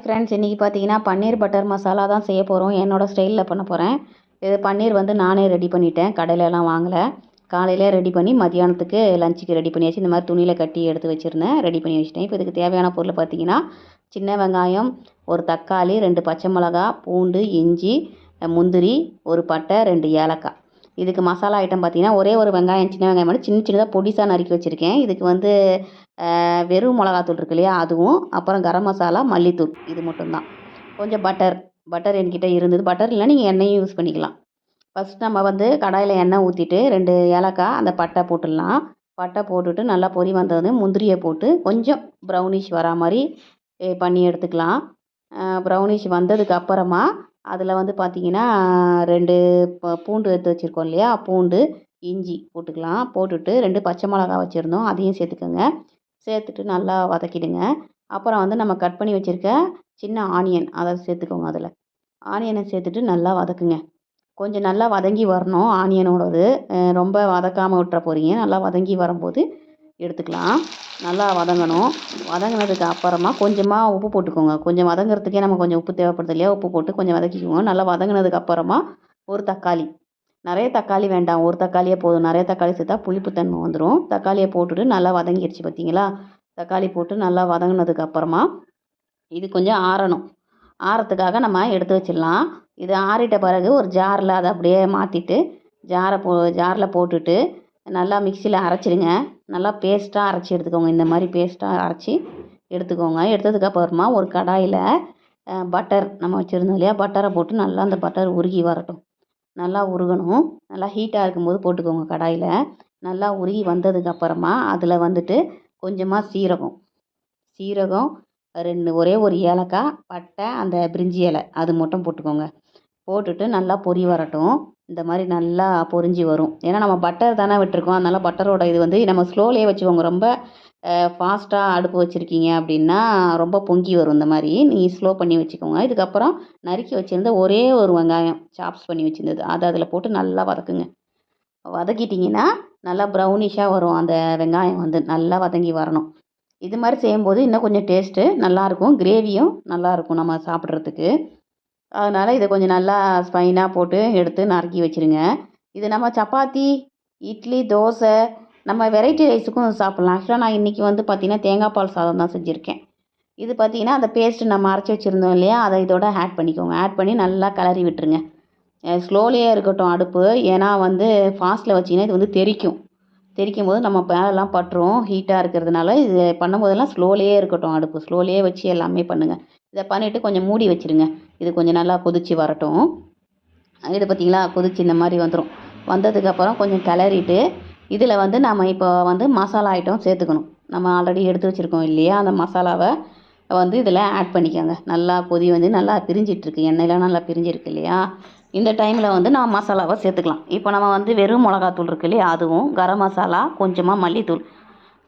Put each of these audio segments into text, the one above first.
Friends, இன்றைக்கி பார்த்தீங்கன்னா பன்னீர் butter masala தான் செய்ய போகிறோம். என்னோடய ஸ்டைலில் பண்ண போகிறேன். இது பன்னீர் வந்து நானே ரெடி பண்ணிட்டேன், கடையிலலாம் வாங்கலை. காலையிலே ரெடி பண்ணி மதியானத்துக்கு லஞ்சுக்கு ரெடி பண்ணியாச்சு. இந்த மாதிரி துணியில் கட்டி எடுத்து வச்சுருந்தேன், ரெடி பண்ணி வச்சுட்டேன். இப்போ இதுக்கு தேவையான பொருள் பார்த்தீங்கன்னா சின்ன வெங்காயம், ஒரு தக்காளி, 2 பச்சை மிளகா, பூண்டு, இஞ்சி, முந்திரி, ஒரு பட்டை, 2 ஏலக்காய். இதுக்கு மசாலா ஐட்டம் பார்த்தீங்கன்னா ஒரே ஒரு வெங்காயம், சின்ன வெங்காயம் மட்டும் சின்ன சின்னதாக பொடிசாக நறுக்கி வச்சுருக்கேன். இதுக்கு வந்து வெறும் மிளகாத்தூள் இருக்கு இல்லையா, அதுவும் அப்புறம் கரம் மசாலா, மல்லித்தூள், இது மட்டும்தான். கொஞ்சம் பட்டர் என்கிட்ட இருந்தது. பட்டர் இல்லைனா நீங்கள் எண்ணெயும் யூஸ் பண்ணிக்கலாம். ஃபஸ்ட் நம்ம வந்து கடாயில் எண்ணெய் ஊற்றிட்டு 2 ஏலக்காய், அந்த பட்டை போட்டுடலாம். பட்டை போட்டுட்டு நல்லா பொரி வந்தது முந்திரியை போட்டு கொஞ்சம் ப்ரௌனிஷ் வரா மாதிரி பண்ணி எடுத்துக்கலாம். ப்ரௌனிஷ் வந்ததுக்கு அப்புறமா அதில் வந்து பார்த்திங்கன்னா 2 பூண்டு எடுத்து வச்சுருக்கோம் இல்லையா, பூண்டு, இஞ்சி போட்டுக்கலாம். போட்டுட்டு 2 பச்சை மிளகா வச்சுருந்தோம், அதையும் சேர்த்துக்கோங்க. சேர்த்துட்டு நல்லா வதக்கிடுங்க. அப்புறம் வந்து நம்ம கட் பண்ணி வச்சுருக்க சின்ன ஆனியன் அதை சேர்த்துக்கோங்க. அதில் ஆனியனை சேர்த்துட்டு நல்லா வதக்குங்க. கொஞ்சம் நல்லா வதங்கி வரணும் ஆனியனோடது. ரொம்ப வதக்காமல் விட்டுற போகிறீங்க. நல்லா வதங்கி வரும்போது எடுத்துக்கலாம். நல்லா வதங்கணும். வதங்கினதுக்கு அப்புறமா கொஞ்சமாக உப்பு போட்டுக்கோங்க. கொஞ்சம் வதங்கிறதுக்கே நம்ம கொஞ்சம் உப்பு தேவைப்படுது இல்லையா, உப்பு போட்டு கொஞ்சம் வதக்கிக்கோங்க. நல்லா வதங்கினதுக்கு அப்புறமா ஒரு தக்காளி, நிறைய தக்காளி வேண்டாம், ஒரு தக்காளியே போதும். நிறைய தக்காளி சேர்த்தா புளிப்புத்தன்மை வந்துடும். தக்காளியை போட்டுட்டு நல்லா வதங்கிடுச்சு பார்த்தீங்களா. தக்காளி போட்டு நல்லா வதங்கினதுக்கு அப்புறமா இது கொஞ்சம் ஆறணும். ஆறத்துக்காக நம்ம எடுத்து வச்சிடலாம். இது ஆறிட்ட பிறகு ஒரு ஜாரில் அதை அப்படியே மாற்றிட்டு ஜாரில் போட்டுட்டு நல்லா மிக்சியில் அரைச்சிடுங்க. நல்லா பேஸ்ட்டாக அரைச்சி எடுத்துக்கோங்க. இந்த மாதிரி பேஸ்ட்டாக அரைச்சி எடுத்துக்கோங்க. எடுத்ததுக்கப்புறமா ஒரு கடாயில் பட்டர் நம்ம வச்சுருந்தோம் இல்லையா, பட்டரை போட்டு நல்லா அந்த பட்டர் உருகி வரட்டும். நல்லா உருகணும். நல்லா ஹீட்டாக இருக்கும்போது போட்டுக்கோங்க கடாயில். நல்லா உருகி வந்ததுக்கப்புறமா அதில் வந்துட்டு கொஞ்சமாக சீரகம், ஒரே ஒரு ஏலக்காய், பட்டை, அந்த பிரிஞ்சி இலை அது மட்டும் போட்டுக்கோங்க. போட்டுட்டு நல்லா பொரி வரட்டும். இந்த மாதிரி நல்லா பொரிஞ்சு வரும். ஏன்னா நம்ம பட்டர் தானே விட்டுருக்கோம், அதனால் பட்டரோட இது வந்து நம்ம ஸ்லோலேயே வச்சுக்கோங்க. ரொம்ப ஃபாஸ்ட்டாக அடுப்பு வச்சுருக்கீங்க அப்படின்னா ரொம்ப பொங்கி வரும். இந்த மாதிரி நீங்கள் ஸ்லோ பண்ணி வச்சுக்கோங்க. இதுக்கப்புறம் நறுக்கி வச்சுருந்த ஒரே ஒரு வெங்காயம் சாப்ஸ் பண்ணி வச்சுருந்தது அதை அதில் போட்டு நல்லா வதக்குங்க. வதக்கிட்டிங்கன்னா நல்லா ப்ரௌனிஷாக வரும். அந்த வெங்காயம் வந்து நல்லா வதங்கி வரணும். இது மாதிரி செய்யும்போது இன்னும் கொஞ்சம் டேஸ்ட்டு நல்லாயிருக்கும், கிரேவியும் நல்லாயிருக்கும் நம்ம சாப்பிட்றதுக்கு. அதனால் இதை கொஞ்சம் நல்லா ஸ்பைனாக போட்டு எடுத்து நறுக்கி வச்சுருங்க. இது நம்ம சப்பாத்தி, இட்லி, தோசை, நம்ம வெரைட்டி ரைஸுக்கும் சாப்பிட்லாம். ஆக்சுவலாக நான் இன்றைக்கி வந்து பார்த்திங்கன்னா தேங்காய் பால் சாதம் தான் செஞ்சுருக்கேன். இது பார்த்திங்கன்னா அந்த பேஸ்ட்டு நம்ம அரைச்சி வச்சுருந்தோம் இல்லையா, அதை இதோட ஆட் பண்ணிக்கோங்க. ஆட் பண்ணி நல்லா கிளறி விட்டுருங்க. ஸ்லோலியே இருக்கட்டும் அடுப்பு. ஏன்னா வந்து ஃபாஸ்ட்டில் வச்சிங்கன்னா இது வந்து தெரிக்கும் போது நம்ம மேலெல்லாம் பட்டுரும். ஹீட்டாக இருக்கிறதுனால இது பண்ணும்போதெல்லாம் ஸ்லோலியே இருக்கட்டும் அடுப்பு. ஸ்லோலியே வச்சு எல்லாமே பண்ணுங்கள். இதை பண்ணிவிட்டு கொஞ்சம் மூடி வச்சுருங்க. இது கொஞ்சம் நல்லா கொதித்து வரட்டும். இது பார்த்திங்களா கொதித்து இந்த மாதிரி வந்துடும். வந்ததுக்கப்புறம் கொஞ்சம் கிளறிட்டு இதில் வந்து நம்ம இப்போ வந்து மசாலா ஐட்டம் சேர்த்துக்கணும். நம்ம ஆல்ரெடி எடுத்து வச்சுருக்கோம் இல்லையா, அந்த மசாலாவை வந்து இதில் ஆட் பண்ணிக்கோங்க. நல்லா கொதி வந்து நல்லா பிரிஞ்சிட்ருக்கு, எண்ணெயெலாம் நல்லா பிரிஞ்சிருக்கு இல்லையா. இந்த டைமில் வந்து நம்ம மசாலாவை சேர்த்துக்கலாம். இப்போ நம்ம வந்து வெறும் மிளகாத்தூள் இருக்கு இல்லையா, அதுவும் கரம் மசாலா, கொஞ்சமாக மல்லித்தூள்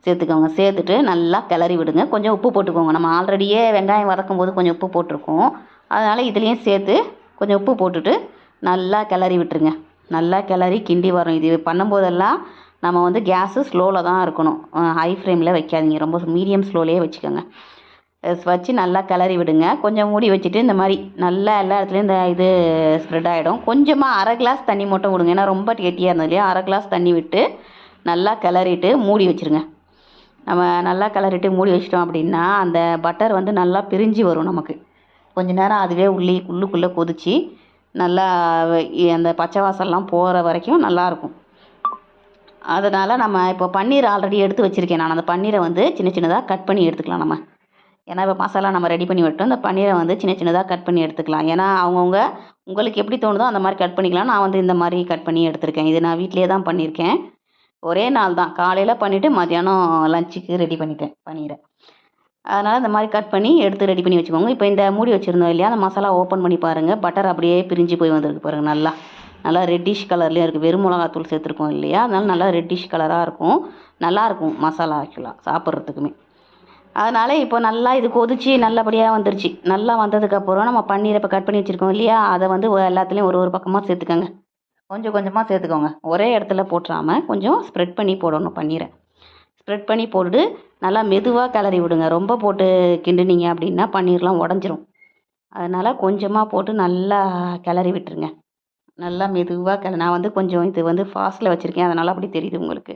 சேர்த்துக்கோங்க. சேர்த்துட்டு நல்லா கிளறி விடுங்க. கொஞ்சம் உப்பு போட்டுக்கோங்க. நம்ம ஆல்ரெடியே வெங்காயம் வதக்கும் போது கொஞ்சம் உப்பு போட்டிருக்கோம். அதனால் இதுலேயும் சேர்த்து கொஞ்சம் உப்பு போட்டுட்டு நல்லா கிளறி விட்டுருங்க. நல்லா கிளறி கிண்டி வரும். இது பண்ணும்போதெல்லாம் நம்ம வந்து கேஸு ஸ்லோவில் தான் இருக்கணும், ஹை ஃப்ளேமில் வைக்காதீங்க. ரொம்ப மீடியம் ஸ்லோலேயே வச்சுக்கோங்க. வச்சு நல்லா கிளறி விடுங்க. கொஞ்சம் மூடி வச்சுட்டு இந்த மாதிரி நல்லா எல்லா இடத்துலையும் இந்த இது ஸ்ப்ரெட் ஆகிடும். கொஞ்சமாக அரை கிளாஸ் தண்ணி மட்டும் விடுங்க. ஏன்னா ரொம்ப கெட்டியாக இருந்தது இல்லையா, அரை கிளாஸ் தண்ணி விட்டு நல்லா கிளறிட்டு மூடி வச்சுருங்க. நம்ம நல்லா கிளறிட்டு மூடி வச்சிட்டோம் அப்படின்னா அந்த பட்டர் வந்து நல்லா பிரிஞ்சு வரும் நமக்கு. கொஞ்ச நேரம் அதுவே உள்ளுக்குள்ளே கொதித்து நல்லா அந்த பச்சை வாசல்லாம் போகிற வரைக்கும் நல்லாயிருக்கும். அதனால் நம்ம இப்போ பன்னீர் ஆல்ரெடி எடுத்து வச்சுருக்கேன் நான். அந்த பன்னீரை வந்து சின்ன சின்னதாக கட் பண்ணி எடுத்துக்கலாம் நம்ம. ஏன்னா இப்போ மசாலா நம்ம ரெடி பண்ணி விட்டோம். இந்த பன்னீரை வந்து சின்ன சின்னதாக கட் பண்ணி எடுத்துக்கலாம். ஏன்னா அவங்கவுங்க உங்களுக்கு எப்படி தோணுதோ அந்த மாதிரி கட் பண்ணிக்கலாம். நான் வந்து இந்த மாதிரி கட் பண்ணி எடுத்திருக்கேன். இது நான் வீட்டிலே தான் பண்ணியிருக்கேன். ஒரே நாள் தான், காலையில் பண்ணிவிட்டு மதியானம் லஞ்சுக்கு ரெடி பண்ணிட்டேன் பன்னீரை. அதனால் இந்த மாதிரி கட் பண்ணி எடுத்து ரெடி பண்ணி வச்சுக்கோங்க. இப்போ இந்த மூடி வச்சுருந்தோம் இல்லையா, அந்த மசாலா ஓப்பன் பண்ணி பாருங்கள். பட்டர் அப்படியே பிரிஞ்சு போய் வந்திருக்கு பாருங்கள். நல்லா ரெட்டிஷ் கலர்லேயும் இருக்குது. வெறும் மிளகாத்தூள் சேர்த்துருக்கோம் இல்லையா, அதனால் நல்லா ரெட்டிஷ் கலராக இருக்கும். நல்லாயிருக்கும் மசாலா ஆக்சுவலாக சாப்பிட்றதுக்குமே. அதனால் இப்போ நல்லா இது கொதித்து நல்லபடியாக வந்துருச்சு. நல்லா வந்ததுக்கப்புறம் நம்ம பன்னீரை இப்போ கட் பண்ணி வச்சுருக்கோம் இல்லையா, அதை வந்து எல்லாத்துலேயும் ஒரு பக்கமாக சேர்த்துக்கோங்க. கொஞ்சம் கொஞ்சமாக சேர்த்துக்கோங்க. ஒரே இடத்துல போட்டுறாமல் கொஞ்சம் ஸ்ப்ரெட் பண்ணி போடணும் பன்னீரை. ஸ்ப்ரெட் பண்ணி போட்டுட்டு நல்லா மெதுவாக கிளறி விடுங்க. ரொம்ப போட்டு கிண்டுனீங்க அப்படின்னா பன்னீர்லாம் உடஞ்சிரும். அதனால் கொஞ்சமாக போட்டு நல்லா கிளறி விட்டுருங்க. நல்லா மெதுவாக நான் வந்து கொஞ்சம் இது வந்து ஃபாஸ்ட்டில் வச்சுருக்கேன், அதனால் அப்படி தெரியுது உங்களுக்கு.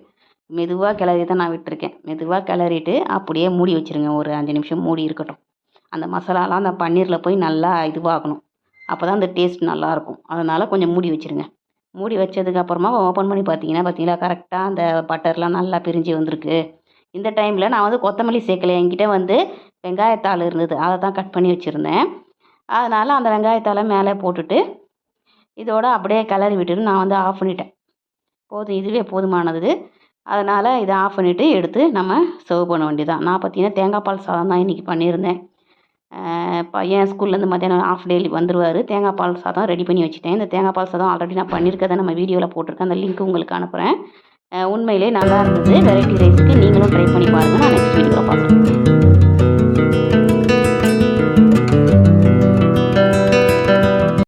மெதுவாக கிளறி தான் நான் விட்டுருக்கேன். மெதுவாக கிளறிட்டு அப்படியே மூடி வச்சுருங்க. ஒரு 5 நிமிஷம் மூடி இருக்கட்டும். அந்த மசாலாலாம் அந்த பன்னீரில் போய் நல்லா இதுவாகணும். அப்போ தான் அந்த டேஸ்ட் நல்லாயிருக்கும். அதனால் கொஞ்சம் மூடி வச்சுருங்க. மூடி வச்சதுக்கப்புறமா ஓப்பன் பண்ணி பார்த்தீங்களா கரெக்டாக அந்த பட்டர்லாம் நல்லா பிரிஞ்சு வந்திருக்கு. இந்த டைமில் நான் வந்து கொத்தமல்லி சேர்க்கல. என்கிட்ட வந்து வெங்காயத்தாள் இருந்தது. அதை தான் கட் பண்ணி வச்சுருந்தேன். அதனால் அந்த வெங்காயத்தாளை மேலே போட்டுட்டு இதோட அப்படியே கிளறி விட்டுட்டு நான் வந்து ஆஃப் பண்ணிட்டேன். போதும், இதுவே போதுமானது. அதனால் இதை ஆஃப் பண்ணிவிட்டு எடுத்து நம்ம சர்வ் பண்ண வேண்டியதுதான். நான் பார்த்தீங்கன்னா தேங்காய் பால் சாதம் தான் இன்றைக்கி பண்ணியிருந்தேன். பையன் ஸ்கூல்லேருந்து மத்தியானம் ஆஃப் டே வந்துருவார். தேங்காய் பால் சாதம் ரெடி பண்ணி வச்சுட்டேன். இந்த தேங்காய் பால் சாதம் ஆல்ரெடி நான் பண்ணியிருக்கதை நம்ம வீடியோவில் போட்டிருக்கேன். அந்த லிங்க் உங்களுக்கு அனுப்புகிறேன். உண்மையிலே நல்லா இருந்தது. வெரைட்டி ரைஸ்க்கு நீங்களும் ட்ரை பண்ணி பாருங்கள். நான் நெக்ஸ்ட் வீடியோவில் பார்க்குறேன்.